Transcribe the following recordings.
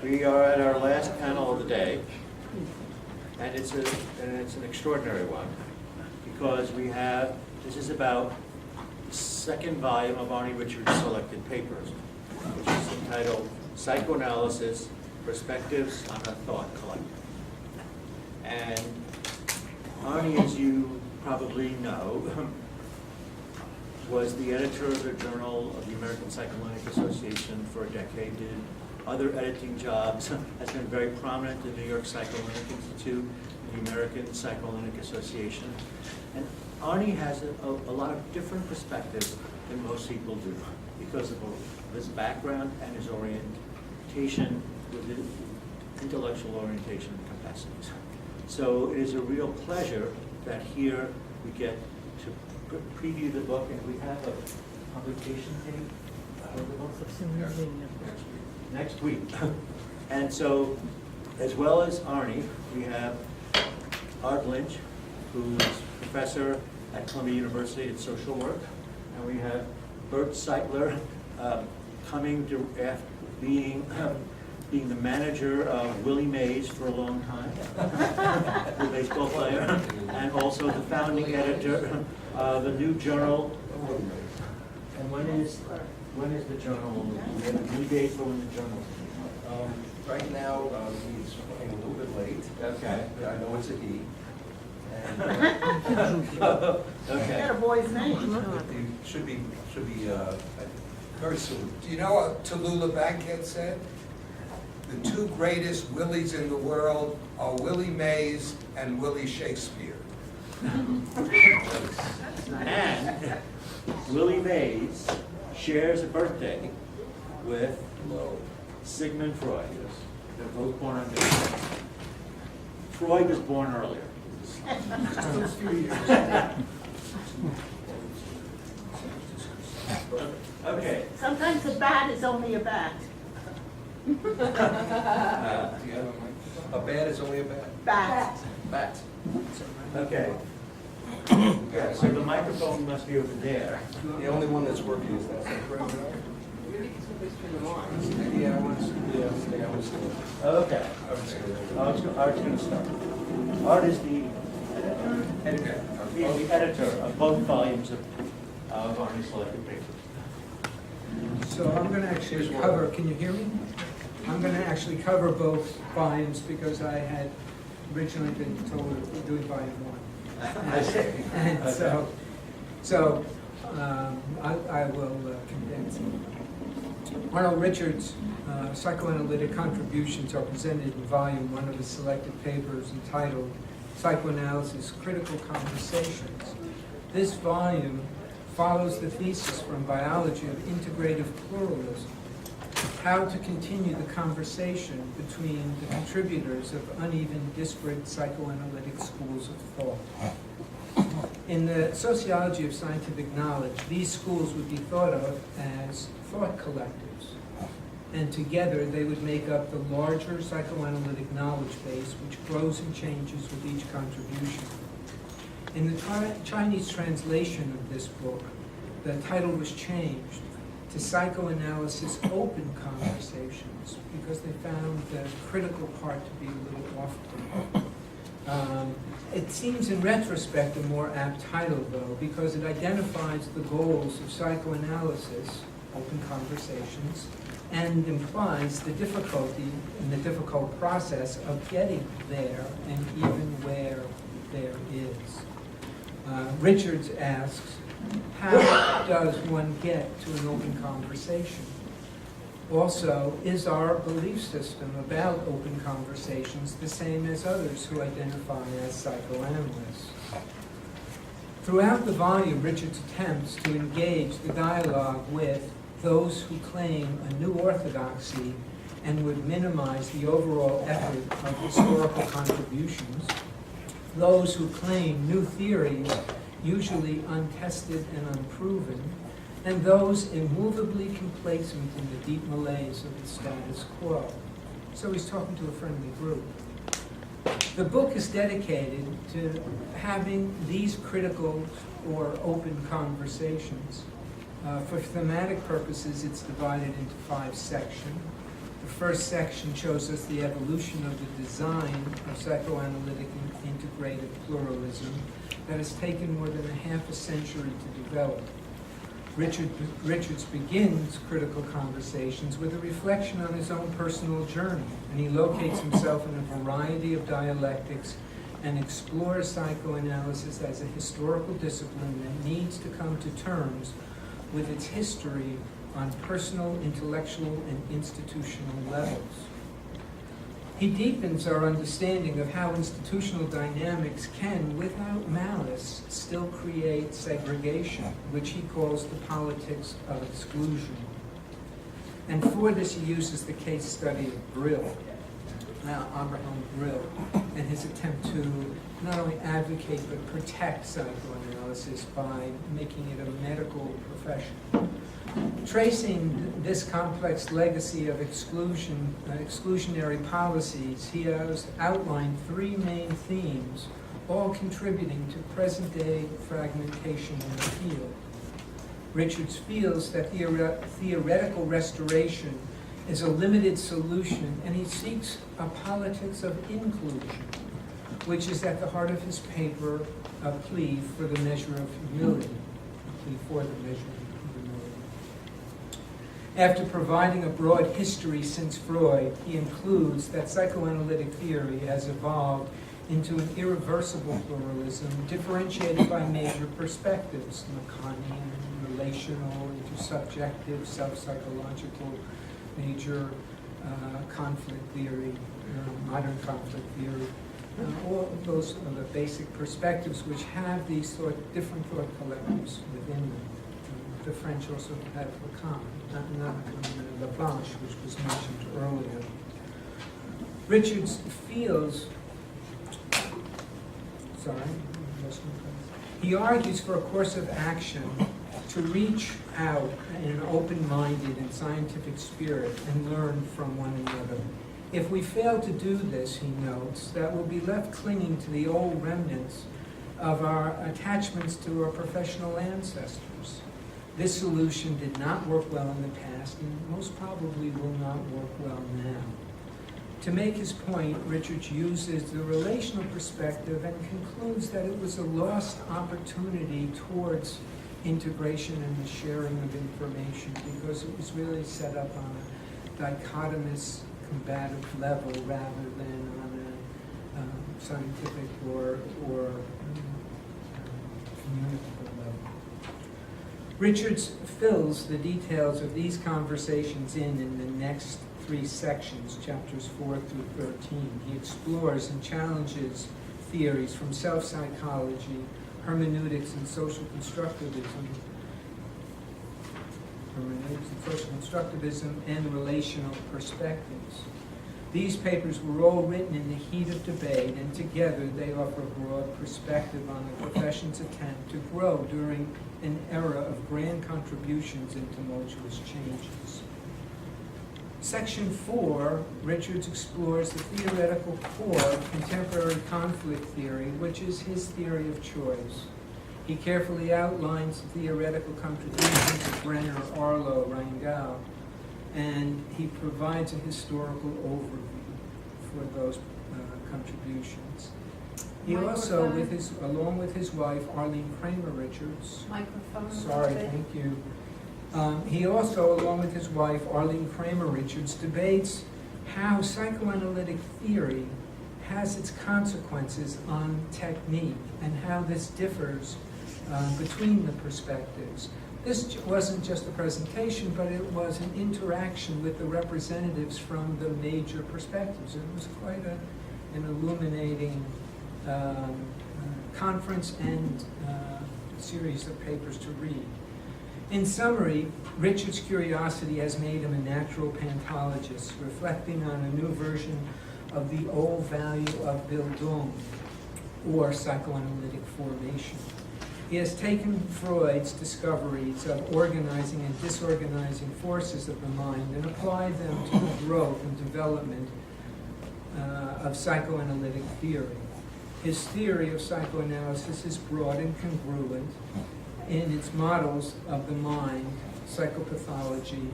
We are at our last panel of the day, and it's an extraordinary one, because this is about the second volume of Arnold Richards' selected papers, which is entitled Psychoanalysis, Perspectives on a Thought Collective. And Arnie, as you probably know, was the editor of the Journal of the American Psychoanalytic Association for a decade, did other editing jobs, has been very prominent in the New York Psychoanalytic Institute, the American Psychoanalytic Association. And Arnie has a lot of different perspectives than most people do because of his background and his orientation, with his intellectual orientation and capacities. So it is a real pleasure that here we get to preview the book, and we have a publication date for the book next week. And so, as well as Arnie, we have Art Lynch, who's professor at Columbia University in social work, and we have Burt Seitler, coming to after being the manager of Willie Mays for a long time, the baseball player, and also the founding editor of a new journal. And when is the journal? Do we have a new date for when the journal? Right now, he's running a little bit late. Okay. I know it's a he. And Okay. Got a boy's name. it should be very soon. Do you know what Tallulah Bankhead said? The two greatest Willies in the world are Willie Mays and Willie Shakespeare. And Willie Mays shares a birthday with Sigmund Freud. They're both born on May. Freud was born earlier. Just a few years. Okay. Sometimes a bat is only a bat. A bat is only a bat. Bat. Bat. Okay. Yeah, so the microphone must be over there. The only one that's working is that. Yeah, I want to. Okay. Art's going to start. Art is the editor. He is the editor of both volumes of Arnie's selected papers. So I'm going to actually cover, can you hear me? I'm going to actually cover both volumes because I had originally been told we're doing volume 1. I see. And Okay. so I will condense. Arnold Richards' psychoanalytic contributions are presented in volume 1 of his selected papers entitled Psychoanalysis, Critical Conversations. This volume follows the thesis from Biology of Integrative Pluralism, how to continue the conversation between the contributors of uneven, disparate psychoanalytic schools of thought. In the sociology of scientific knowledge, these schools would be thought of as thought collectives, and together they would make up the larger psychoanalytic knowledge base, which grows and changes with each contribution. In the Chinese translation of this book, the title was changed to Psychoanalysis Open Conversations because they found the critical part to be a little off-putting. It seems in retrospect a more apt title, though, because it identifies the goals of psychoanalysis, open conversations, and implies the difficulty and the difficult process of getting there and even where there is. Richards asks, how does one get to an open conversation? Also, is our belief system about open conversations the same as others who identify as psychoanalysts? Throughout the volume, Richards attempts to engage the dialogue with those who claim a new orthodoxy and would minimize the overall effort of historical contributions, those who claim new theories, usually untested and unproven, and those immovably complacent in the deep malaise of the status quo. So he's talking to a friendly group. The book is dedicated to having these critical or open conversations. For thematic purposes, it's divided into 5 sections. The The first section shows us the evolution of the design of psychoanalytic integrated pluralism that has taken more than a half a century to develop. Richards begins critical conversations with a reflection on his own personal journey, and he locates himself in a variety of dialectics and explores psychoanalysis as a historical discipline that needs to come to terms with its history on personal, intellectual, and institutional levels. He deepens our understanding of how institutional dynamics can, without malice, still create segregation, which he calls the politics of exclusion. And for this he uses the case study of Brill, Abraham Brill, and his attempt to not only advocate but protect psychoanalysis by making it a medical profession. Tracing this complex legacy of exclusionary policies, he has outlined three main themes, all contributing to present-day fragmentation in the field. Richards feels that theoretical restoration is a limited solution, and he seeks a politics of inclusion, which is at the heart of his paper, A Plea for the Measure of Humility. A plea for the measure of humility. After providing a broad history since Freud, he includes that psychoanalytic theory has evolved into an irreversible pluralism differentiated by major perspectives: Lacanian, relational, intersubjective, self-psychological, major conflict theory, modern conflict theory. All of those are the basic perspectives which have these different thought collectives within them. The French also have Lacan, not Laplanche, which was mentioned earlier. Richards feels, he argues for a course of action to reach out in an open-minded and scientific spirit and learn from one another. If we fail to do this, he notes, that we'll be left clinging to the old remnants of our attachments to our professional ancestors. This solution did not work well in the past and most probably will not work well now. To make his point, Richards uses the relational perspective and concludes that it was a lost opportunity towards integration and the sharing of information because it was really set up on a dichotomous, combative level rather than on a scientific or communicable level. Richards fills the details of these conversations in the next three sections, chapters 4 through 13. He explores and challenges theories from self-psychology, hermeneutics and social constructivism, and relational perspectives. These papers were all written in the heat of debate, and together they offer a broad perspective on the profession's attempt to grow during an era of grand contributions and tumultuous changes. Section 4, Richards explores the theoretical core of contemporary conflict theory, which is his theory of choice. He carefully outlines the theoretical contributions of Brenner, Arlo, Rangel, and he provides a historical overview for those contributions. He also, along with his wife, Arlene Kramer Richards. Microphone. Sorry, thank you. He also, along with his wife, Arlene Kramer Richards, debates how psychoanalytic theory has its consequences on technique and how this differs between the perspectives. This wasn't just a presentation, but it was an interaction with the representatives from the major perspectives. It was quite an illuminating conference and series of papers to read. In summary, Richard's curiosity has made him a natural pantologist, reflecting on a new version of the old value of Bildung, or psychoanalytic formation. He has taken Freud's discoveries of organizing and disorganizing forces of the mind and applied them to the growth and development of psychoanalytic theory. His theory of psychoanalysis is broad and congruent in its models of the mind, psychopathology,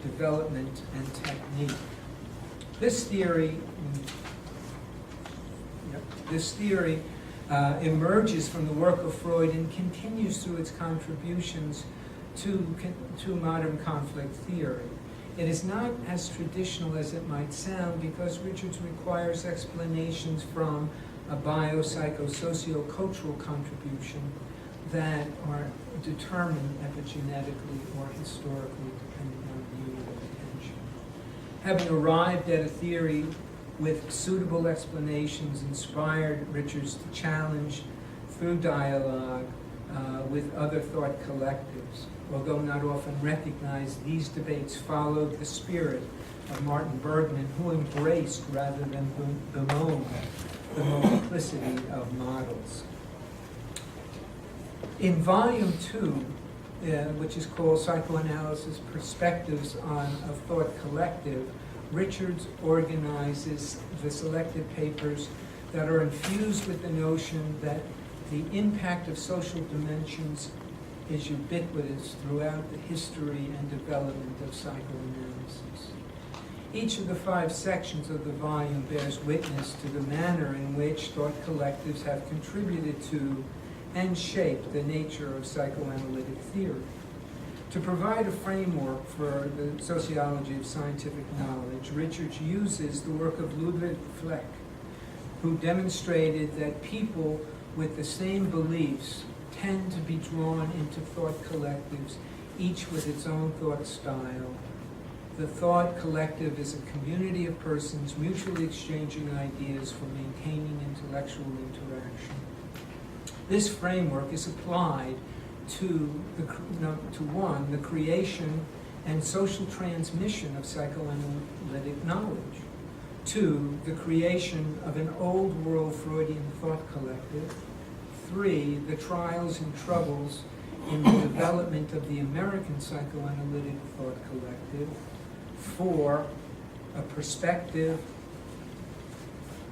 development, and technique. This theory emerges from the work of Freud and continues through its contributions to modern conflict theory. It is not as traditional as it might sound because Richards requires explanations from a biopsychosociocultural contribution that are determined epigenetically or historically depending on view of attention. Having arrived at a theory with suitable explanations inspired Richards to challenge through dialogue with other thought collectives. Although not often recognized, these debates followed the spirit of Martin Bergman, who embraced rather than bemoaned the multiplicity of models. In volume 2, which is called Psychoanalysis Perspectives on a Thought Collective, Richards organizes the selected papers that are infused with the notion that the impact of social dimensions is ubiquitous throughout the history and development of psychoanalysis. Each of the 5 sections of the volume bears witness to the manner in which thought collectives have contributed to and shaped the nature of psychoanalytic theory. To provide a framework for the sociology of scientific knowledge, Richards uses the work of Ludwig Fleck, who demonstrated that people with the same beliefs tend to be drawn into thought collectives, each with its own thought style. The thought collective is a community of persons mutually exchanging ideas for maintaining intellectual interaction. This framework is applied to the creation and social transmission of psychoanalytic knowledge, 2, the creation of an old world Freudian thought collective, 3, the trials and troubles in the development of the American psychoanalytic thought collective, 4, a perspective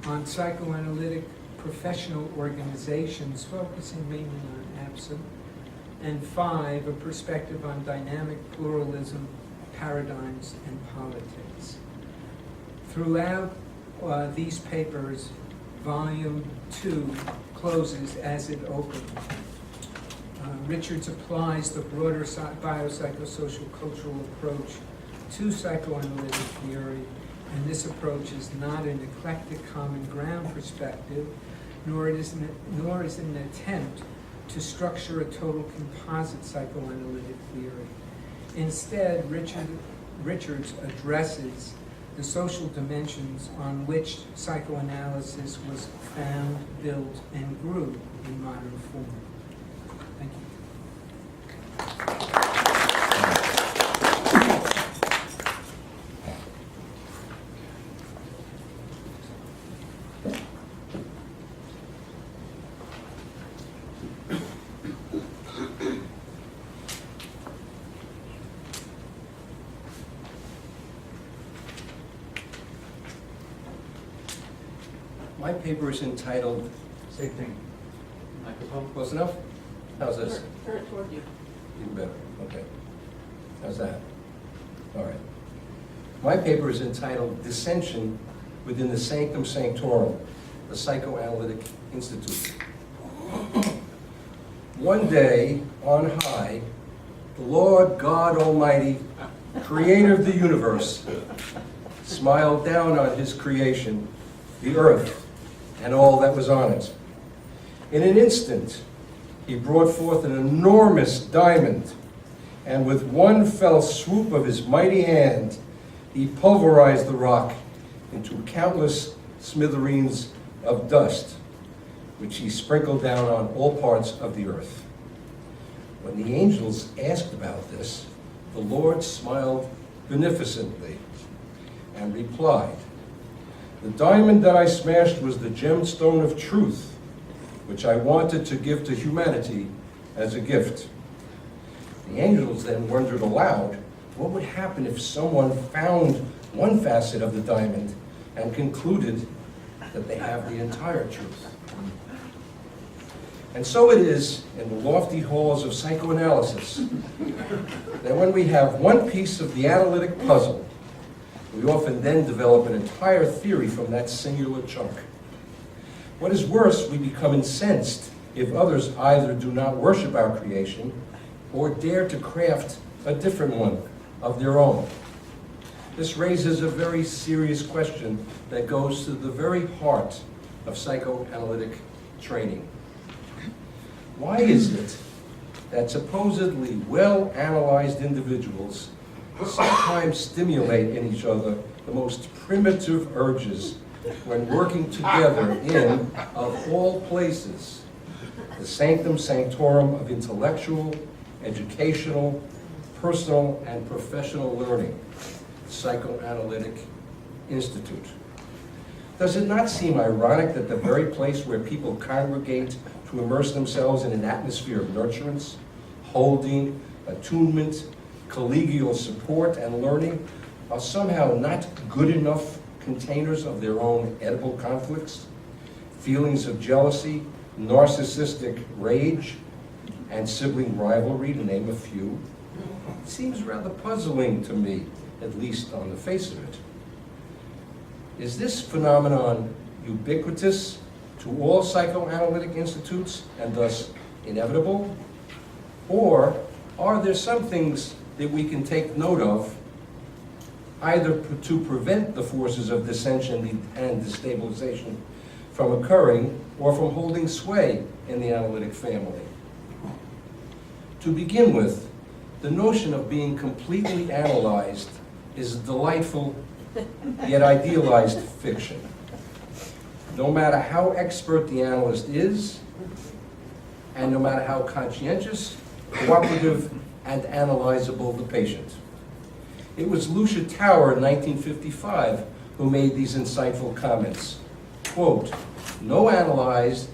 on psychoanalytic professional organizations focusing mainly on APSA, and 5, a perspective on dynamic pluralism, paradigms, and politics. Throughout these papers, Volume 2 closes as it opened. Richards applies the broader biopsychosocial cultural approach to psychoanalytic theory, and this approach is not an eclectic common ground perspective, nor is it an attempt to structure a total composite psychoanalytic theory. Instead, Richards addresses the social dimensions on which psychoanalysis was found, built, and grew in modern form. Thank you. My paper is entitled, Same thing. Microphone? close enough? How's this? Turn it toward you. Even better, okay. How's that? All right. My paper is entitled Dissension Within the Sanctum Sanctorum, the Psychoanalytic Institute. One day, on high, the Lord God Almighty, creator of the universe, smiled down on his creation, the earth, and all that was on it. In an instant, he brought forth an enormous diamond, and with one fell swoop of his mighty hand, he pulverized the rock into countless smithereens of dust, which he sprinkled down on all parts of the earth. When the angels asked about this, the Lord smiled beneficently and replied, "The diamond that I smashed was the gemstone of truth, which I wanted to give to humanity as a gift." The angels then wondered aloud what would happen if someone found one facet of the diamond and concluded that they have the entire truth. And so it is in the lofty halls of psychoanalysis that when we have one piece of the analytic puzzle, we often then develop an entire theory from that singular chunk. What is worse, we become incensed if others either do not worship our creation or dare to craft a different one of their own. This raises a very serious question that goes to the very heart of psychoanalytic training. Why is it that supposedly well-analyzed individuals sometimes stimulate in each other the most primitive urges when working together in, of all places, the sanctum sanctorum of intellectual, educational, personal, and professional learning, the Psychoanalytic Institute? Does it not seem ironic that the very place where people congregate to immerse themselves in an atmosphere of nurturance, holding, attunement, collegial support, and learning are somehow not good enough containers of their own edible conflicts, feelings of jealousy, narcissistic rage, and sibling rivalry, to name a few? It seems rather puzzling to me, at least on the face of it. Is this phenomenon ubiquitous to all psychoanalytic institutes and thus inevitable? Or are there some things that we can take note of, either to prevent the forces of dissension and destabilization from occurring or from holding sway in the analytic family? To begin with, the notion of being completely analyzed is a delightful yet idealized fiction. No matter how expert the analyst is, and no matter how conscientious, cooperative, and analyzable the patient. It was Lucia Tower in 1955 who made these insightful comments. Quote, no analyst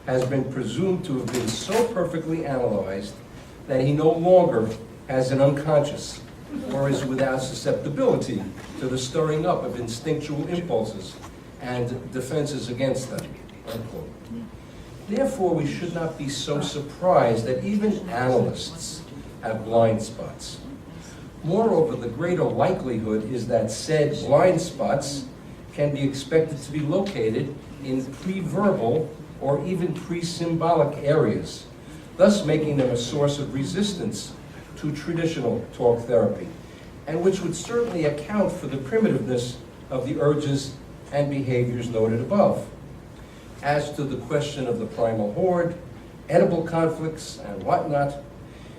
has been presumed to have been so perfectly analyzed that he no longer has an unconscious or is without susceptibility to the stirring up of instinctual impulses and defenses against them, unquote. Therefore, we should not be so surprised that even analysts have blind spots. Moreover, the greater likelihood is that said blind spots can be expected to be located in pre-verbal or even pre-symbolic areas, thus making them a source of resistance to traditional talk therapy, and which would certainly account for the primitiveness of the urges and behaviors noted above. As to the question of the primal horde, edible conflicts, and whatnot,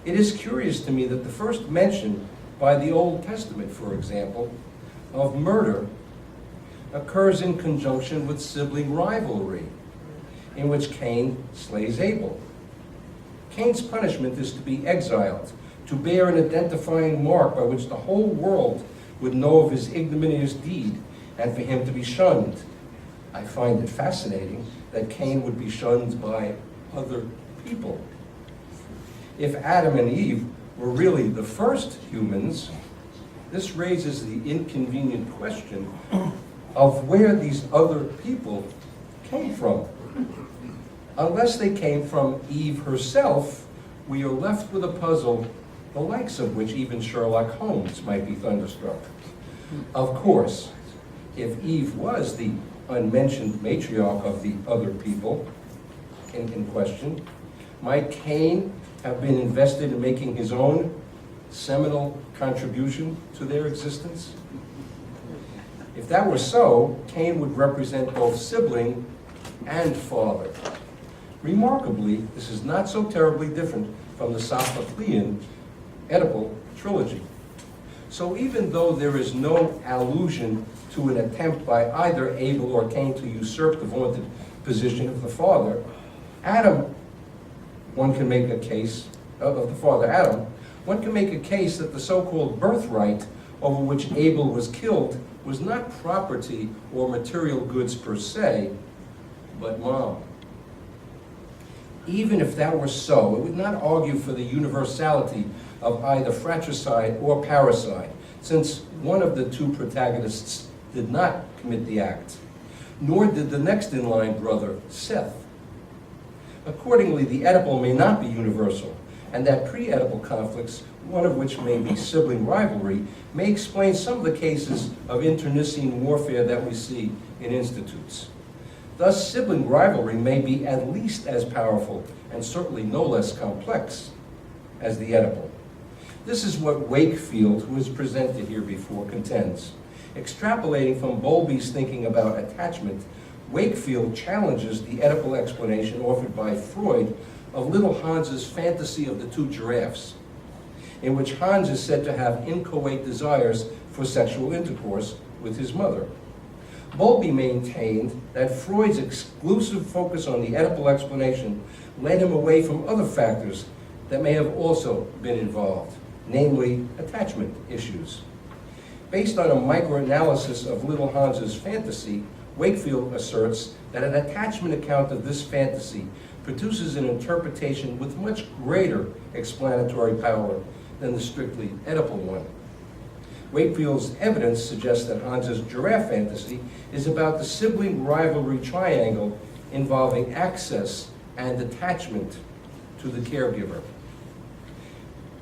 it is curious to me that the first mention by the Old Testament, for example, of murder occurs in conjunction with sibling rivalry, in which Cain slays Abel. Cain's punishment is to be exiled, to bear an identifying mark by which the whole world would know of his ignominious deed, and for him to be shunned. I find it fascinating that Cain would be shunned by other people. If Adam and Eve were really the first humans, this raises the inconvenient question of where these other people came from. Unless they came from Eve herself, we are left with a puzzle the likes of which even Sherlock Holmes might be thunderstruck. Of course, if Eve was the unmentioned matriarch of the other people in question, might Cain have been invested in making his own seminal contribution to their existence? If that were so, Cain would represent both sibling and father. Remarkably, this is not so terribly different from the Sophoclean Oedipal trilogy. So even though there is no allusion to an attempt by either Abel or Cain to usurp the vaunted position of the father, Adam, one can make a case, of the father Adam, one can make a case that the so-called birthright over which Abel was killed was not property or material goods per se, but mom. Even if that were so, it would not argue for the universality of either fratricide or parricide, since one of the two protagonists did not commit the act. nor did the next in line brother, Seth. Accordingly, the Oedipal may not be universal, and that pre-Oedipal conflicts, one of which may be sibling rivalry, may explain some of the cases of internecine warfare that we see in institutes. Thus, sibling rivalry may be at least as powerful, and certainly no less complex, as the Oedipal. This is what Wakefield, who is presented here before, contends. Extrapolating from Bowlby's thinking about attachment, Wakefield challenges the Oedipal explanation offered by Freud of little Hans's fantasy of the two giraffes, in which Hans is said to have inchoate desires for sexual intercourse with his mother. Bowlby maintained that Freud's exclusive focus on the Oedipal explanation led him away from other factors that may have also been involved, namely attachment issues. Based on a microanalysis of little Hans's fantasy, Wakefield asserts that an attachment account of this fantasy produces an interpretation with much greater explanatory power than the strictly Oedipal one. Wakefield's evidence suggests that Hans's giraffe fantasy is about the sibling rivalry triangle involving access and attachment to the caregiver.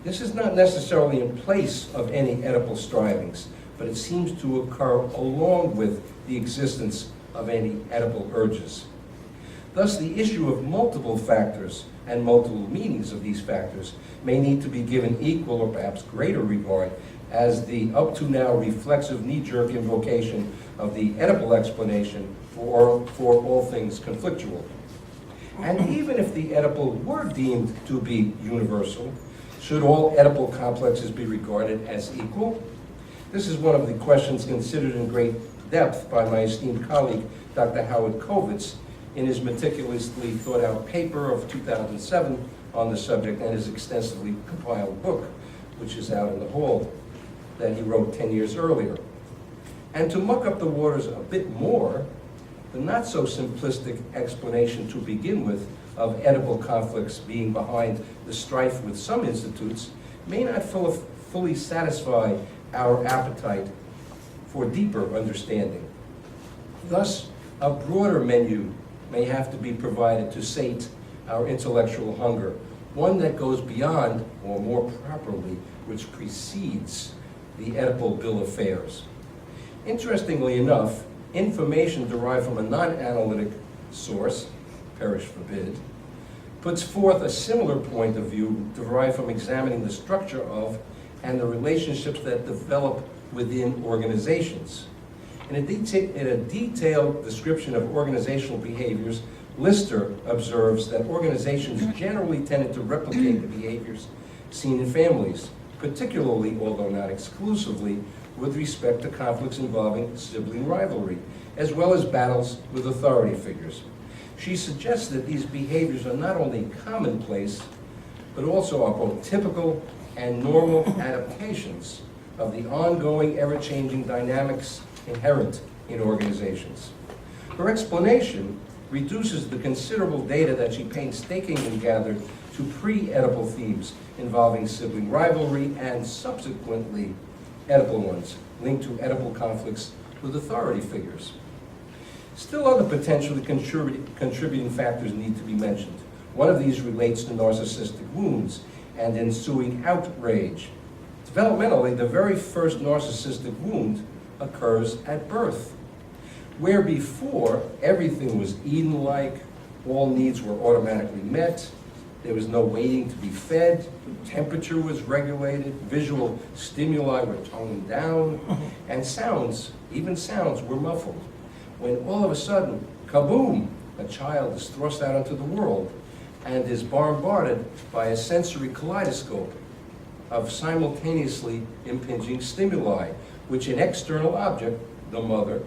This is not necessarily in place of any Oedipal strivings, but it seems to occur along with the existence of any Oedipal urges. Thus, the issue of multiple factors and multiple meanings of these factors may need to be given equal or perhaps greater regard as the up to now reflexive knee-jerk invocation of the Oedipal explanation for all things conflictual. And even if the Oedipal were deemed to be universal, should all Oedipal complexes be regarded as equal? This is one of the questions considered in great depth by my esteemed colleague, Dr. Howard Kovitz, in his meticulously thought out paper of 2007 on the subject and his extensively compiled book, which is out in the hall, that he wrote 10 years earlier. And to muck up the waters a bit more, the not so simplistic explanation to begin with of Oedipal conflicts being behind the strife with some institutes may not fully satisfy our appetite for deeper understanding. Thus, a broader menu may have to be provided to sate our intellectual hunger, one that goes beyond, or more properly, which precedes the Oedipal bill of fares. Interestingly enough, information derived from a non-analytic source, perish forbid, puts forth a similar point of view derived from examining the structure of and the relationships that develop within organizations. In a detailed description of organizational behaviors, Lister observes that organizations generally tended to replicate the behaviors seen in families, particularly, although not exclusively, with respect to conflicts involving sibling rivalry, as well as battles with authority figures. She suggests that these behaviors are not only commonplace, but also are both typical and normal adaptations of the ongoing, ever-changing dynamics inherent in organizations. Her explanation reduces the considerable data that she painstakingly gathered to pre-Oedipal themes involving sibling rivalry and subsequently Oedipal ones linked to Oedipal conflicts with authority figures. Still other potentially contributing factors need to be mentioned. One of these relates to narcissistic wounds and ensuing outrage. Developmentally, the very first narcissistic wound occurs at birth, where before everything was Eden-like, all needs were automatically met, there was no waiting to be fed, temperature was regulated, visual stimuli were toned down, and sounds, even sounds, were muffled. When all of a sudden, kaboom, a child is thrust out into the world and is bombarded by a sensory kaleidoscope of simultaneously impinging stimuli, which an external object, the mother,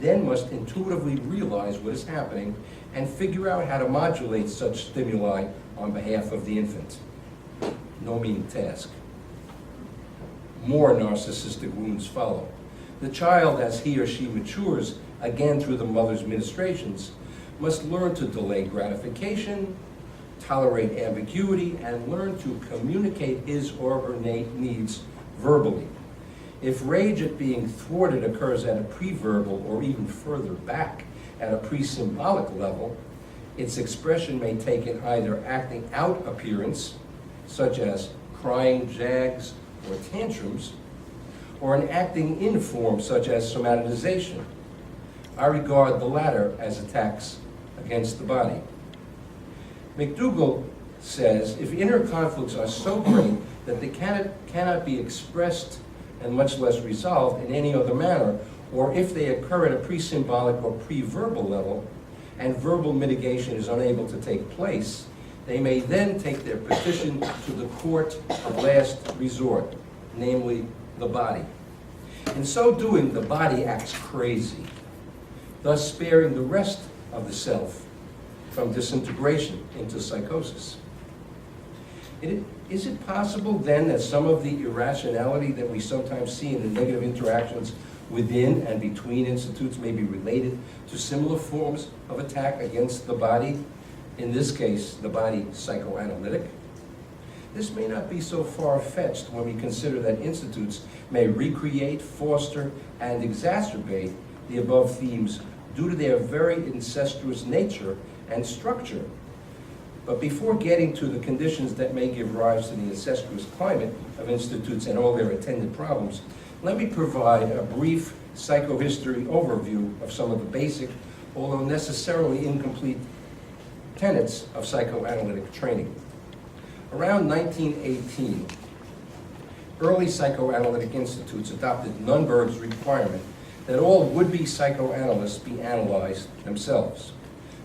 then must intuitively realize what is happening and figure out how to modulate such stimuli on behalf of the infant. No mean task. More narcissistic wounds follow. The child, as he or she matures, again through the mother's ministrations, must learn to delay gratification, tolerate ambiguity, and learn to communicate his or her needs verbally. If rage at being thwarted occurs at a pre-verbal or even further back, at a pre-symbolic level, its expression may take in either acting out appearance, such as crying jags or tantrums, or an acting in form, such as somatization. I regard the latter as attacks against the body. McDougall says, if inner conflicts are so great that they cannot be expressed and much less resolved in any other manner, or if they occur at a pre-symbolic or pre-verbal level, and verbal mitigation is unable to take place, they may then take their petition to the court of last resort, namely the body. In so doing, the body acts crazy, thus sparing the rest of the self from disintegration into psychosis. Is it possible then that some of the irrationality that we sometimes see in the negative interactions within and between institutes may be related to similar forms of attack against the body, in this case, the body psychoanalytic? This may not be so far-fetched when we consider that institutes may recreate, foster, and exacerbate the above themes due to their very incestuous nature and structure. But before getting to the conditions that may give rise to the incestuous climate of institutes and all their attendant problems, let me provide a brief psychohistory overview of some of the basic, although necessarily incomplete, tenets of psychoanalytic training. Around 1918, early psychoanalytic institutes adopted Nunberg's requirement that all would-be psychoanalysts be analyzed themselves.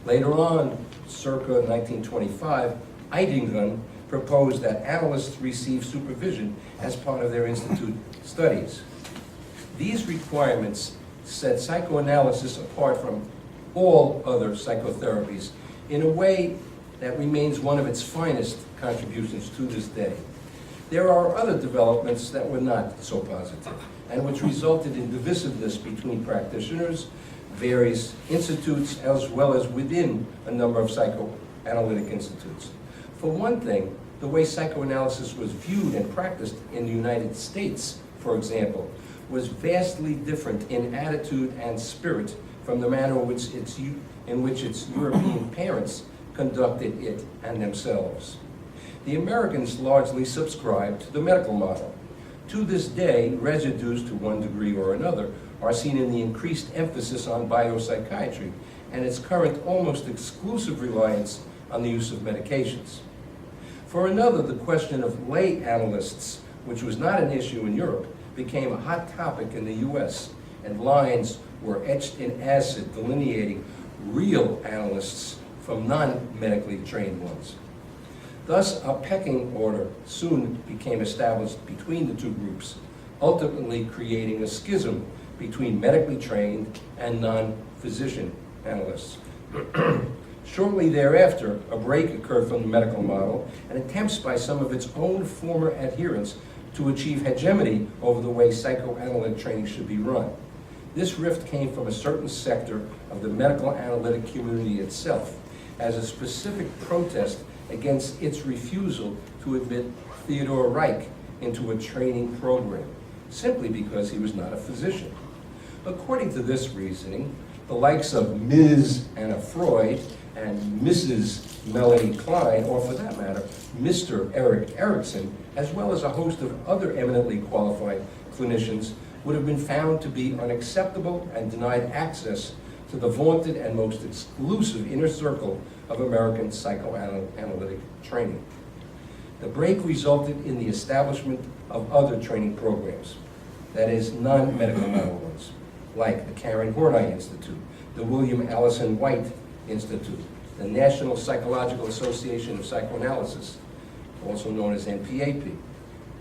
Later on, circa 1925, Eidingen proposed that analysts receive supervision as part of their institute studies. These requirements set psychoanalysis apart from all other psychotherapies in a way that remains one of its finest contributions to this day. There are other developments that were not so positive, and which resulted in divisiveness between practitioners, various institutes, as well as within a number of psychoanalytic institutes. For one thing, the way psychoanalysis was viewed and practiced in the United States, for example, was vastly different in attitude and spirit from the manner in which its European parents conducted it and themselves. The Americans largely subscribed to the medical model. To this day, residues to one degree or another are seen in the increased emphasis on biopsychiatry and its current almost exclusive reliance on the use of medications. For another, the question of lay analysts, which was not an issue in Europe, became a hot topic in the US, and lines were etched in acid delineating real analysts from non-medically trained ones. Thus, a pecking order soon became established between the two groups, ultimately creating a schism between medically trained and non-physician analysts. Shortly thereafter, a break occurred from the medical model, and attempts by some of its own former adherents to achieve hegemony over the way psychoanalytic training should be run. This rift came from a certain sector of the medical analytic community itself, as a specific protest against its refusal to admit Theodore Reich into a training program, simply because he was not a physician. According to this reasoning, the likes of Ms. Anna Freud and Mrs. Melanie Klein, or for that matter, Mr. Eric Erickson, as well as a host of other eminently qualified clinicians, would have been found to be unacceptable and denied access to the vaunted and most exclusive inner circle of American psychoanalytic training. The break resulted in the establishment of other training programs, that is, non-medical model ones, like the Karen Horney Institute, the William Allison White Institute, the National Psychological Association of Psychoanalysis, also known as NPAP,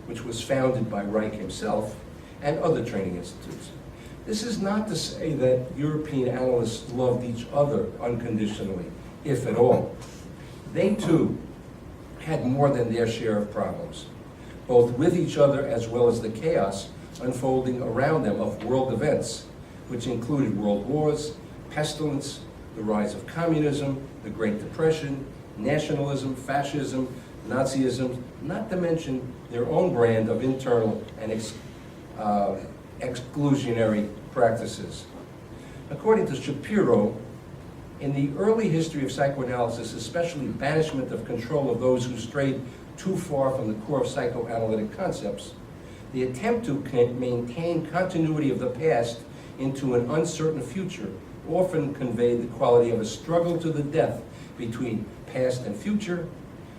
which was founded by Reich himself, and other training institutes. This is not to say that European analysts loved each other unconditionally, if at all. They too had more than their share of problems, both with each other as well as the chaos unfolding around them of world events, which included world wars, pestilence, the rise of communism, the Great Depression, nationalism, fascism, Nazism, not to mention their own brand of internal and exclusionary practices. According to Shapiro, In the early history of psychoanalysis, especially banishment of control of those who strayed too far from the core of psychoanalytic concepts, the attempt to maintain continuity of the past into an uncertain future often conveyed the quality of a struggle to the death between past and future,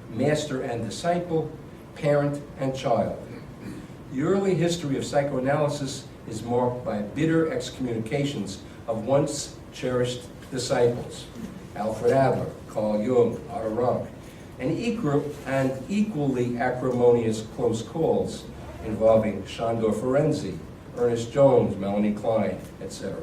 master and disciple, parent and child. The early history of psychoanalysis is marked by bitter excommunications of once cherished disciples, Alfred Adler, Carl Jung, Otto Rank, and equally acrimonious close calls involving Shandor Ferenczi, Ernest Jones, Melanie Klein, etc.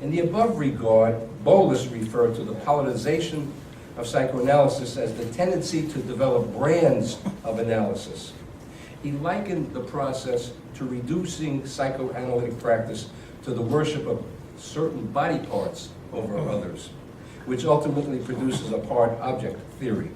In the above regard, Bolus referred to the politicization of psychoanalysis as the tendency to develop brands of analysis. He likened the process to reducing psychoanalytic practice to the worship of certain body parts over others, which ultimately produces a part-object theory.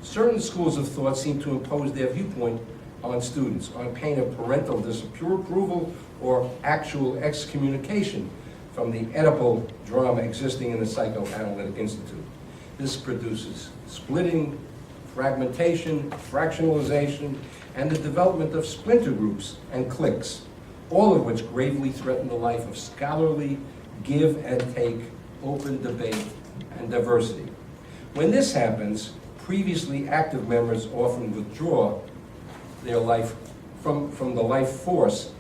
Certain schools of thought seem to impose their viewpoint on students on pain of parental disapproval or actual excommunication from the Oedipal drama existing in the Psychoanalytic Institute. This produces splitting, fragmentation, fractionalization, and the development of splinter groups and cliques, all of which gravely threaten the life of scholarly, give and take, open debate, and diversity. When this happens, previously active members often withdraw their life from the life force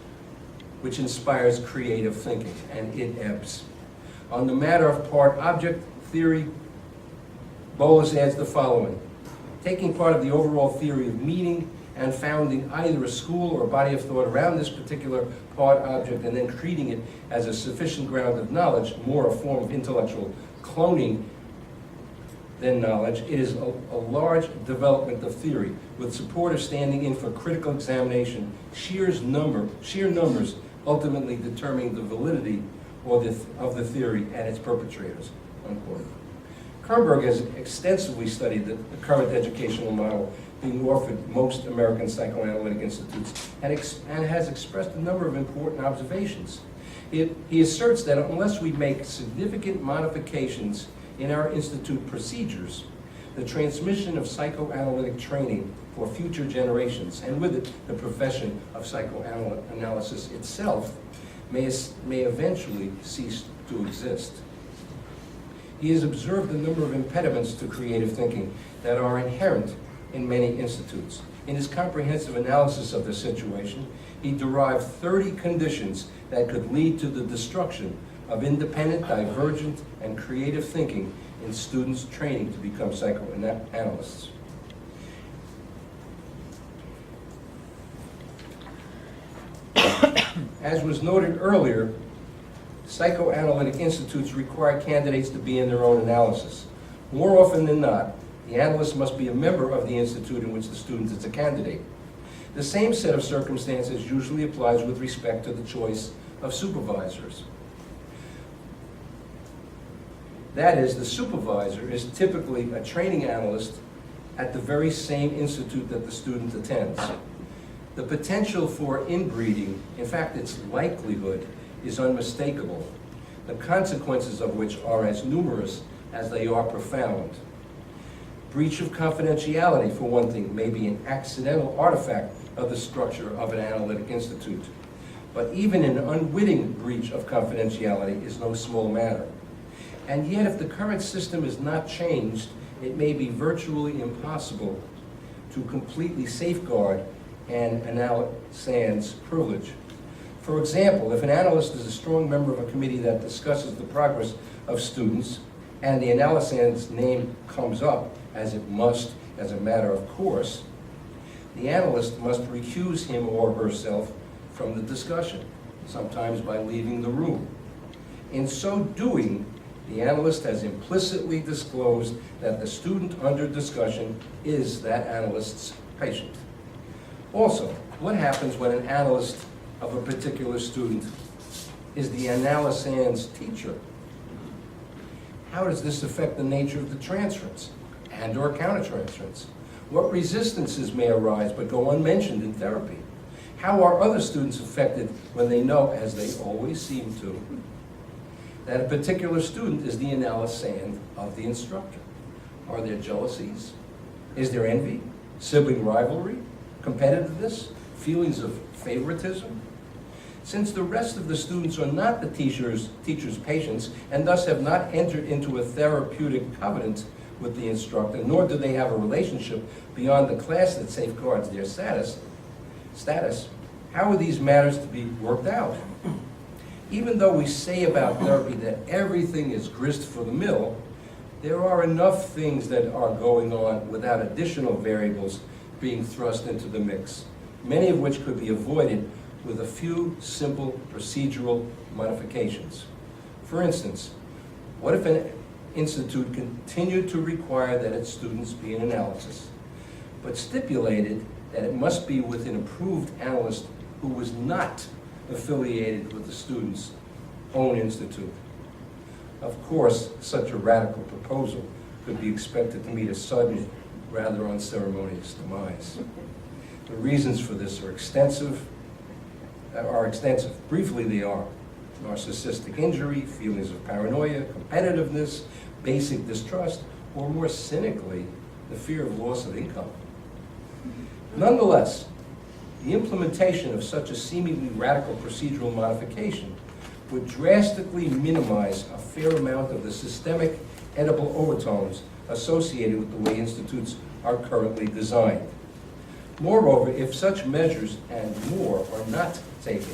which inspires creative thinking, and it ebbs. On the matter of part-object theory, Bolus adds the following: taking part of the overall theory of meaning and founding either a school or a body of thought around this particular part object and then treating it as a sufficient ground of knowledge, more a form of intellectual cloning than knowledge, it is a large development of theory, with supporters standing in for critical examination, sheer numbers ultimately determining the validity of the theory and its perpetrators, unquote. Kernberg has extensively studied the current educational model being offered most American psychoanalytic institutes and has expressed a number of important observations. He asserts that unless we make significant modifications in our institute procedures, the transmission of psychoanalytic training for future generations, and with it the profession of psychoanalysis itself, may eventually cease to exist. He has observed a number of impediments to creative thinking that are inherent in many institutes. In his comprehensive analysis of the situation, he derived 30 conditions that could lead to the destruction of independent, divergent, and creative thinking in students training to become psychoanalysts. As was noted earlier, psychoanalytic institutes require candidates to be in their own analysis. More often than not, the analyst must be a member of the institute in which the student is a candidate. The same set of circumstances usually applies with respect to the choice of supervisors. That is, the supervisor is typically a training analyst at the very same institute that the student attends. The potential for inbreeding, in fact its likelihood, is unmistakable, the consequences of which are as numerous as they are profound. Breach of confidentiality, for one thing, may be an accidental artifact of the structure of an analytic institute. But even an unwitting breach of confidentiality is no small matter. And yet, if the current system is not changed, it may be virtually impossible to completely safeguard an analyst's privilege. For example, if an analyst is a strong member of a committee that discusses the progress of students, and the analyst's name comes up, as it must as a matter of course, the analyst must recuse him or herself from the discussion, sometimes by leaving the room. In so doing, the analyst has implicitly disclosed that the student under discussion is that analyst's patient. Also, what happens when an analyst of a particular student is the analyst's teacher? How does this affect the nature of the transference and/or countertransference? What resistances may arise but go unmentioned in therapy? How are other students affected when they know, as they always seem to, that a particular student is the analysand of the instructor. Are there jealousies? Is there envy, sibling rivalry, competitiveness, feelings of favoritism? Since the rest of the students are not the teacher's patients and thus have not entered into a therapeutic covenant with the instructor, nor do they have a relationship beyond the class that safeguards their status, how are these matters to be worked out? Even though we say about therapy that everything is grist for the mill, there are enough things that are going on without additional variables being thrust into the mix, many of which could be avoided with a few simple procedural modifications. For instance, what if an institute continued to require that its students be an analysis, but stipulated that it must be with an approved analyst who was not affiliated with the student's own institute? Of course, such a radical proposal could be expected to meet a sudden, rather unceremonious demise. The reasons for this are extensive. Briefly, they are narcissistic injury, feelings of paranoia, competitiveness, basic distrust, or more cynically, the fear of loss of income. Nonetheless, the implementation of such a seemingly radical procedural modification would drastically minimize a fair amount of the systemic edible overtones associated with the way institutes are currently designed. Moreover, if such measures and more are not taken,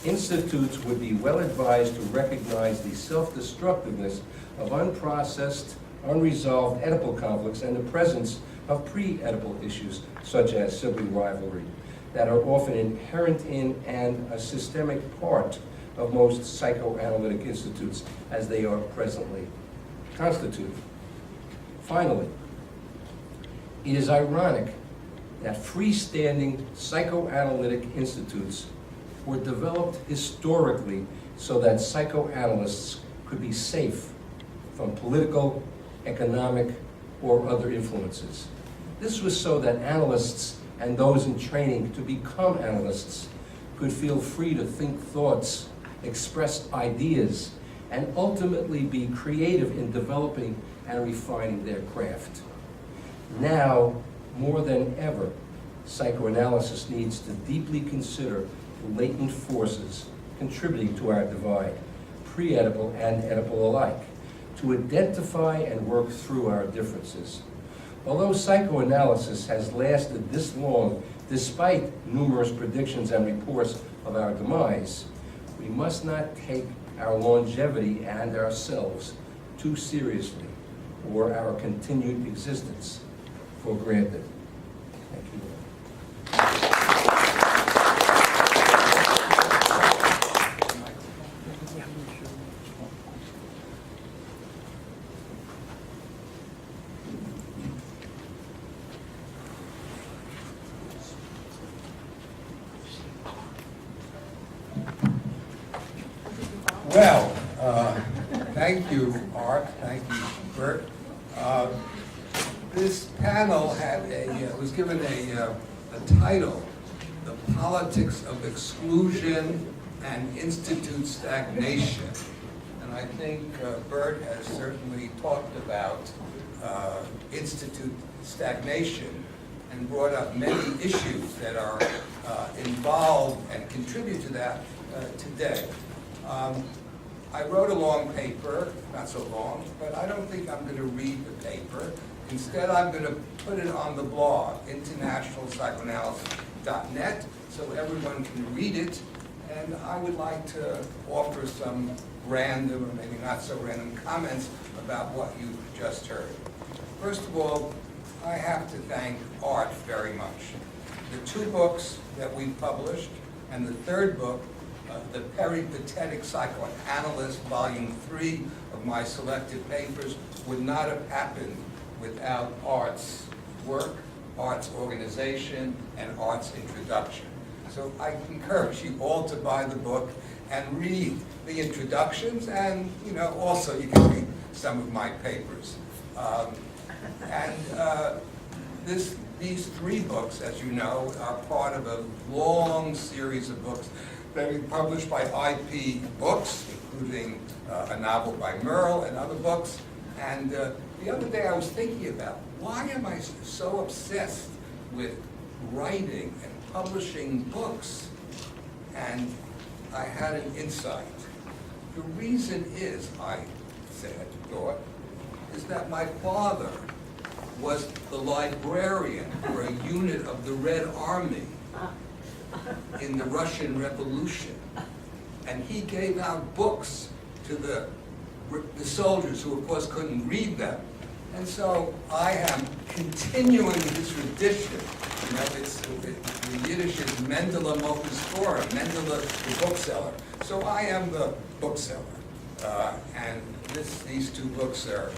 institutes would be well advised to recognize the self-destructiveness of unprocessed, unresolved Oedipal conflicts and the presence of pre-Oedipal issues, such as sibling rivalry, that are often inherent in and a systemic part of most psychoanalytic institutes as they are presently constituted. Finally, it is ironic that freestanding psychoanalytic institutes were developed historically so that psychoanalysts could be safe from political, economic, or other influences. This was so that analysts and those in training to become analysts could feel free to think thoughts, express ideas, and ultimately be creative in developing and refining their craft. Now, more than ever, psychoanalysis needs to deeply consider the latent forces contributing to our divide, pre-Oedipal and Oedipal alike, to identify and work through our differences. Although psychoanalysis has lasted this long, despite numerous predictions and reports of our demise, we must not take our longevity and ourselves too seriously, or our continued existence for granted. Thank you. Well, thank you, Art. Thank you, Burt. This panel was given a title, "The Politics of Exclusion and Institute Stagnation." And I think Burt has certainly talked about institute stagnation and brought up many issues that are involved and contribute to that today. I wrote a long paper, not so long, but I don't think I'm going to read the paper. Instead, I'm going to put it on the blog, internationalpsychoanalysis.net, so everyone can read it. And I would like to offer some random, or maybe not so random, comments about what you just heard. First of all, I have to thank Art very much. The 2 books that we published, and the 3rd book, The Peripatetic Psychoanalyst, Volume 3 of my selected papers, would not have happened without Art's work, Art's organization, and Art's introduction. So I encourage you all to buy the book and read the introductions, and also you can read some of my papers. These 3 books, as you know, are part of a long series of books been published by IP books, including a novel by Merle and other books. And the other day I was thinking about, why am I so obsessed with writing and publishing books? And I had an insight. The reason is, I thought, is that my father was the librarian for a unit of the Red Army in the Russian Revolution. And he gave out books to the soldiers who, of course, couldn't read them. And so I am continuing this tradition. You know, the Yiddish is Mendele Mokustora, Mendele the bookseller. So I am the bookseller. And these two books are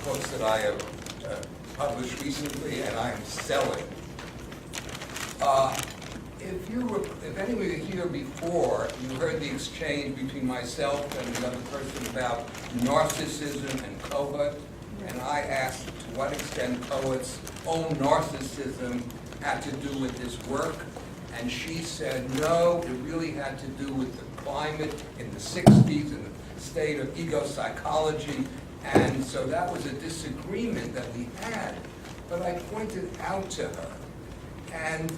books that I have published recently and I am selling. If any of you were here before, you heard the exchange between myself and the other person about narcissism and Kohut, and I asked to what extent Kohut's own narcissism had to do with his work, and she said no, it really had to do with the climate in the 60s and the state of ego psychology, and so that was a disagreement that we had, but I pointed out to her, and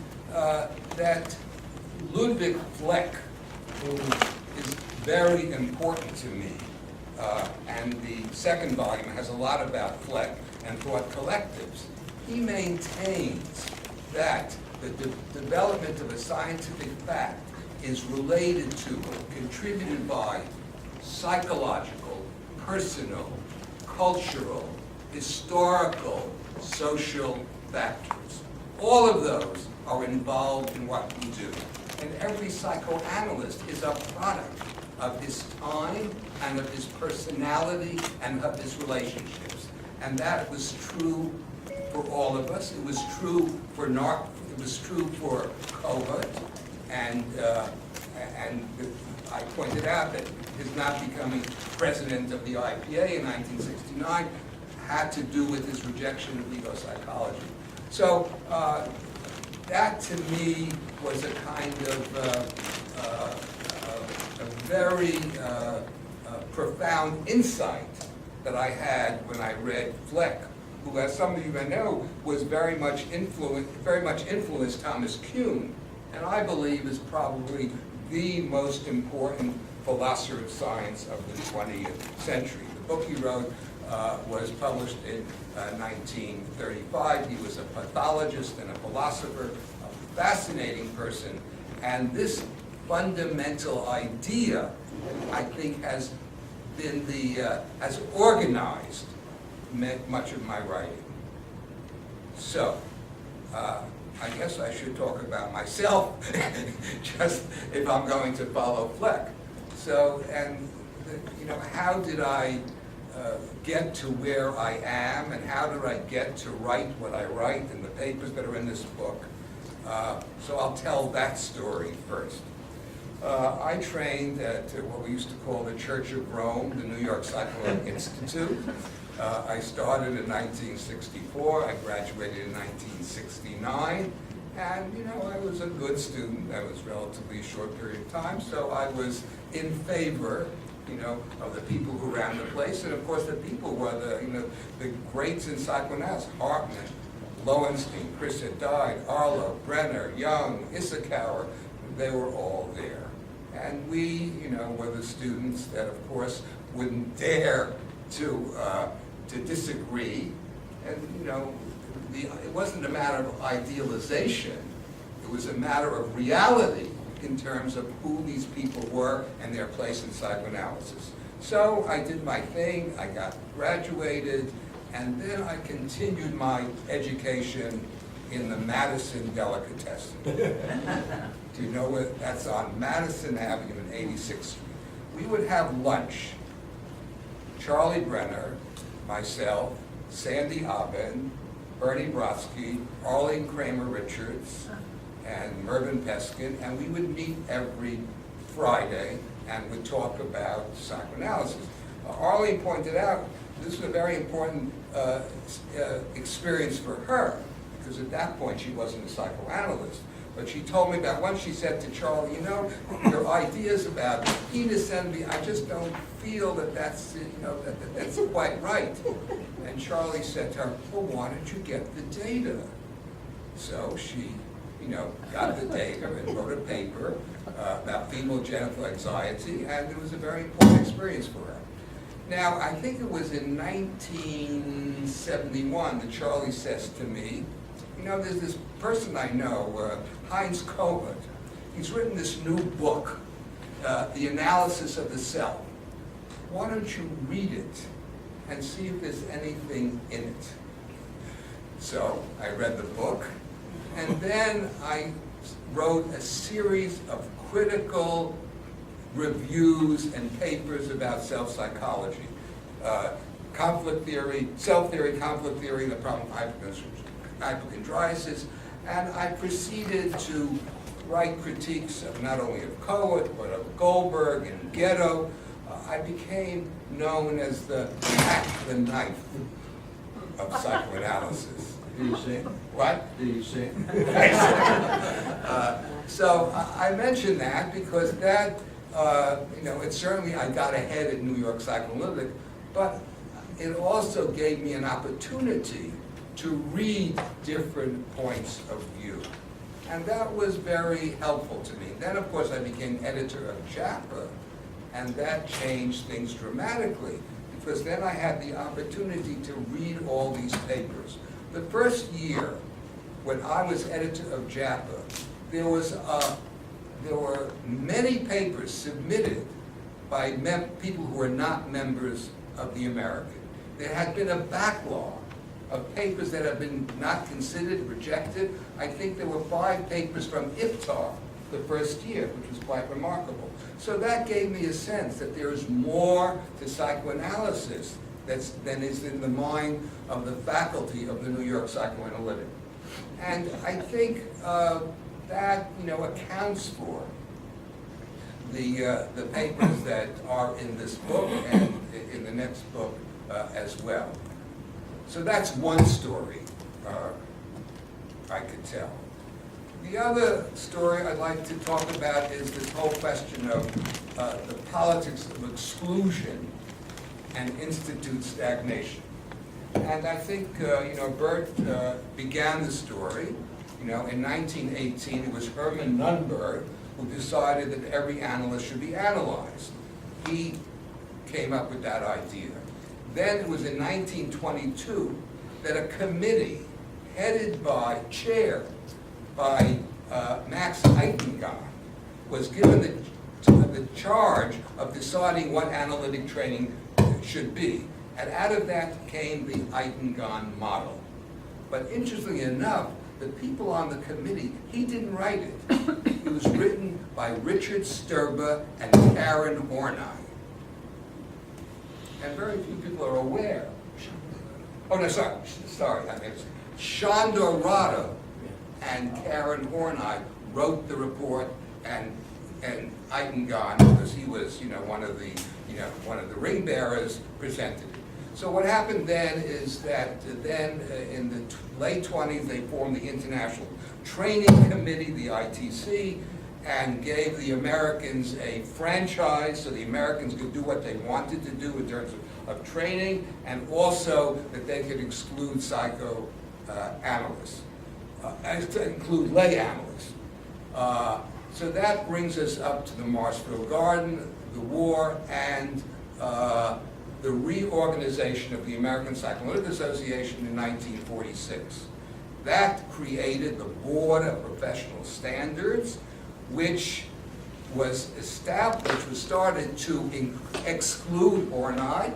that Ludwig Fleck, who is very important to me, and the second volume has a lot about Fleck and thought collectives, he maintains that the development of a scientific fact is related to, contributed by, psychological, personal, cultural, historical, social factors. All of those are involved in what we do. And every psychoanalyst is a product of his time and of his personality and of his relationships. And that was true for all of us. It was true for Kohut, and I pointed out that his not becoming president of the IPA in 1969 had to do with his rejection of ego psychology. So that to me was a kind of a very profound insight that I had when I read Fleck, who, as some of you may know, was very much influenced Thomas Kuhn, and I believe is probably the most important philosopher of science of the 20th century. The book he wrote was published in 1935. He was a pathologist and a philosopher, a fascinating person, and this fundamental idea, I think, has been has organized much of my writing. So, I guess I should talk about myself, just if I'm going to follow Fleck. So, and you know, how did I get to where I am, and how did I get to write what I write in the papers that are in this book? So I'll tell that story first. I trained at what we used to call the Church of Rome, the New York Psychoanalytic Institute. I started in 1964, I graduated in 1969, and you know, I was a good student. That was relatively a short period of time, so I was in favor, you know, of the people who ran the place, and of course the people were the greats in psychoanalysis: Hartman, Lowenstein, Chris had died, Arlo, Brenner, Jung, Issachauer. They were all there, and we, you know, were the students that, of course, wouldn't dare to disagree, and you know, it wasn't a matter of idealization. It was a matter of reality in terms of who these people were and their place in psychoanalysis. So I did my thing, I got graduated, and then I continued my education in the Madison Delicatessen. Do you know what? That's on Madison Avenue and 86th Street. We would have lunch. Charlie Brenner, myself, Sandy Haben, Bernie Brodsky, Arlene Kramer Richards, and Mervyn Peskin, and we would meet every Friday and would talk about psychoanalysis. Arlene pointed out this was a very important experience for her, because at that point she wasn't a psychoanalyst. but she told me that once she said to Charlie, you know, your ideas about penis envy, I just don't feel that that's, you know, that's quite right. And Charlie said to her, well, why don't you get the data? So she, you know, got the data and wrote a paper about female genital anxiety, and it was a very important experience for her. Now, I think it was in 1971 that Charlie says to me, you know, there's this person I know, Heinz Kohut. He's written this new book, The Analysis of the Self. Why don't you read it and see if there's anything in it? So I read the book, and then I wrote a series of critical reviews and papers about self-psychology. Conflict theory, self-theory, conflict theory, the problem of hypochondriasis, and I proceeded to write critiques of not only of Kohut, but of Goldberg and Ghetto. I became known as the hack the knife of psychoanalysis. Did you say? What? Did you say? So I mention that because that, you know, it certainly, I got ahead at New York Psychoanalytic, but it also gave me an opportunity to read different points of view. And that was very helpful to me. Then, of course, I became editor of JASPER, and that changed things dramatically, because then I had the opportunity to read all these papers. The first year, when I was editor of JASPER, there were many papers submitted by people who were not members of the American. There had been a backlog of papers that have been not considered, rejected. I think there were 5 papers from IPTA the first year, which was quite remarkable. So that gave me a sense that there is more to psychoanalysis than is in the mind of the faculty of the New York Psychoanalytic. And I think that, you know, accounts for the papers that are in this book and in the next book as well. So that's one story I could tell. The other story I'd like to talk about is this whole question of the politics of exclusion and institute stagnation. And I think, you know, Burt began the story. You know, in 1918, it was Herman Nunberg who decided that every analyst should be analyzed. He came up with that idea. Then it was in 1922 that a committee chaired by Max Eitengaard was given the charge of deciding what analytic training should be. And out of that came the Eitengaard model. But interestingly enough, the people on the committee, he didn't write it. It was written by Richard Sturba and Karen Horney. And very few people are aware. Oh, no, sorry. I mean, Shandor Rado and Karen Horney wrote the report, and Eitengaard, because he was, you know, one of the ring bearers, presented it. So what happened then is that then in the late 20s, they formed the International Training Committee, the ITC, and gave the Americans a franchise so the Americans could do what they wanted to do in terms of training, and also that they could exclude psychoanalysts, to include lay analysts. So that brings us up to the Marshfield Garden, the war, and the reorganization of the American Psychoanalytic Association in 1946. That created the Board of Professional Standards, which was started to exclude Horney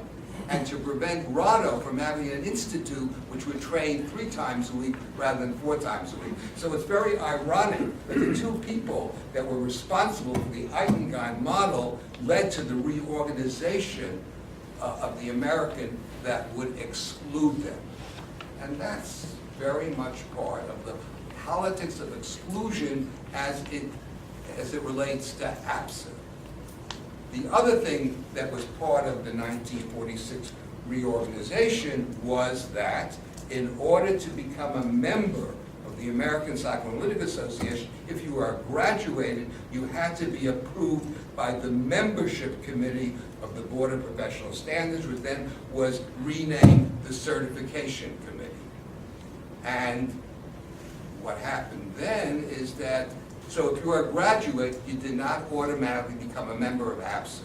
and to prevent Rado from having an institute which would train 3 times a week rather than 4 times a week. So it's very ironic that the 2 people that were responsible for the Eitengaard model led to the reorganization of the American that would exclude them. And that's very much part of the politics of exclusion as it relates to APSA. The other thing that was part of the 1946 reorganization was that in order to become a member of of the American Psychoanalytic Association, if you are graduated, you had to be approved by the membership committee of the Board of Professional Standards, which then was renamed the Certification Committee. And what happened then is that, so if you were a graduate, you did not automatically become a member of APSA.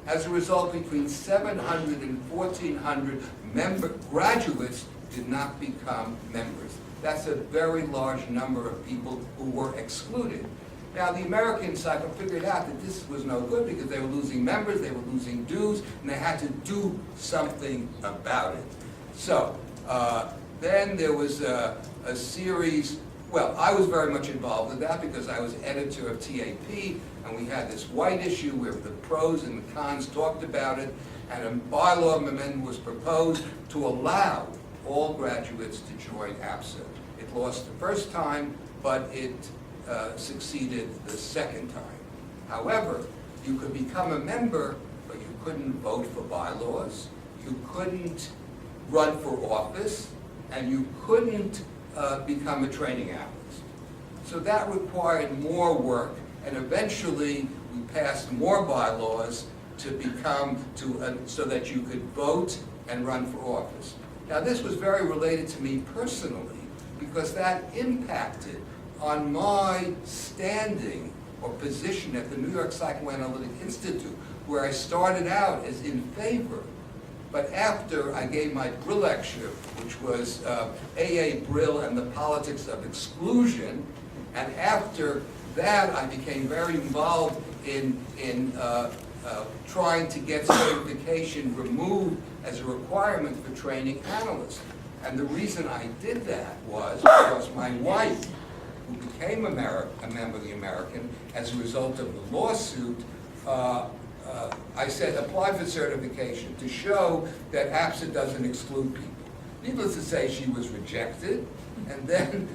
As a result, between 700 and 1,400 graduates did not become members. That's a very large number of people who were excluded. Now, the American Psycho figured out that this was no good because they were losing members, they were losing dues, and they had to do something about it. So, then there was a series. Well, I was very much involved in that because I was editor of TAP, and we had this white issue where the pros and the cons talked about it, and a bylaw amendment was proposed to allow all graduates to join APSA. It lost the first time, but it succeeded the second time. However, you could become a member, but you couldn't vote for bylaws, you couldn't run for office, and you couldn't become a training analyst. So that required more work, and eventually we passed more bylaws to become, so that you could vote and run for office. Now this was very related to me personally, because that impacted on my standing or position at the New York Psychoanalytic Institute, where I started out as in favor. But after I gave my Brill lecture, which was A.A. Brill and the Politics of Exclusion, and after that I became very involved in trying to get certification removed as a requirement for training analysts. And the reason I did that was because my wife, who became a member of the American as a result of the lawsuit, I said, apply for certification to show that APSA doesn't exclude people. Needless to say, she was rejected, and then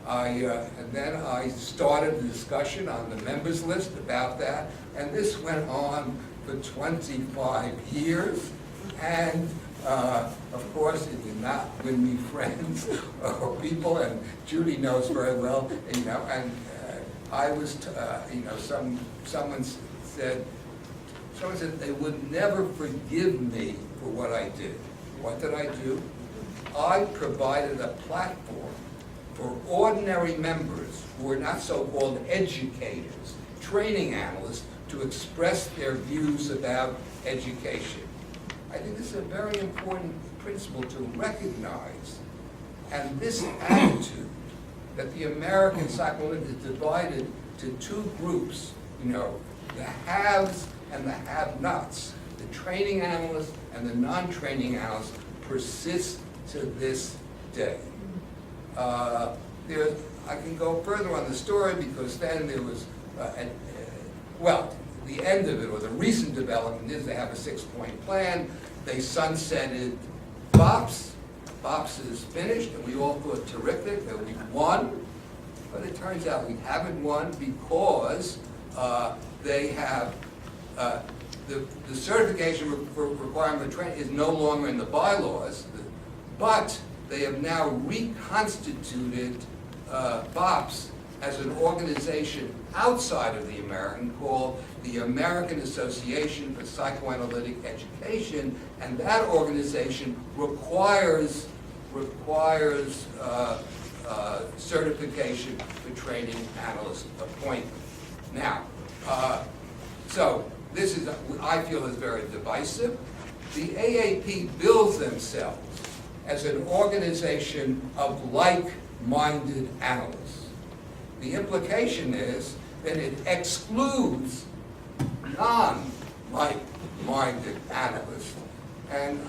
I started a discussion on the members list about that, and this went on for 25 years, and of course, it did not win me friends or people, and Judy knows very well, you know, and I was, you know, someone said they would never forgive me for what I did. What did I do? I provided a platform for ordinary members who were not so-called educators, training analysts, to express their views about education. I think this is a very important principle to recognize. And this attitude that the American psychoanalyst is divided to two groups, you know, the haves and the have-nots, the training analysts and the non-training analysts, persists to this day. I can go further on the story because then there was, well, the end of it, or the recent development is they have a 6-point plan. They sunsetted BOPS. BOPS is finished, and we all thought terrific that we won. But it turns out we haven't won because they have, the certification requirement of training is no longer in the bylaws, but they have now reconstituted BOPS as an organization outside of the American called the American Association for Psychoanalytic Education, and that organization requires certification for training analyst appointment. Now, so this is, I feel, is very divisive. The AAP bills themselves as an organization of like-minded analysts. The implication is that it excludes non-like-minded analysts. And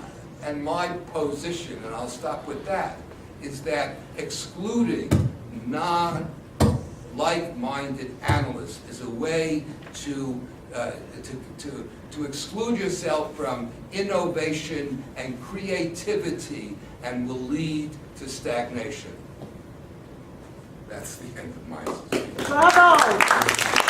my position, and I'll stop with that, is that excluding non-like-minded analysts is a way to exclude yourself from innovation and creativity, and will lead to stagnation. That's the end of my speech. Bravo!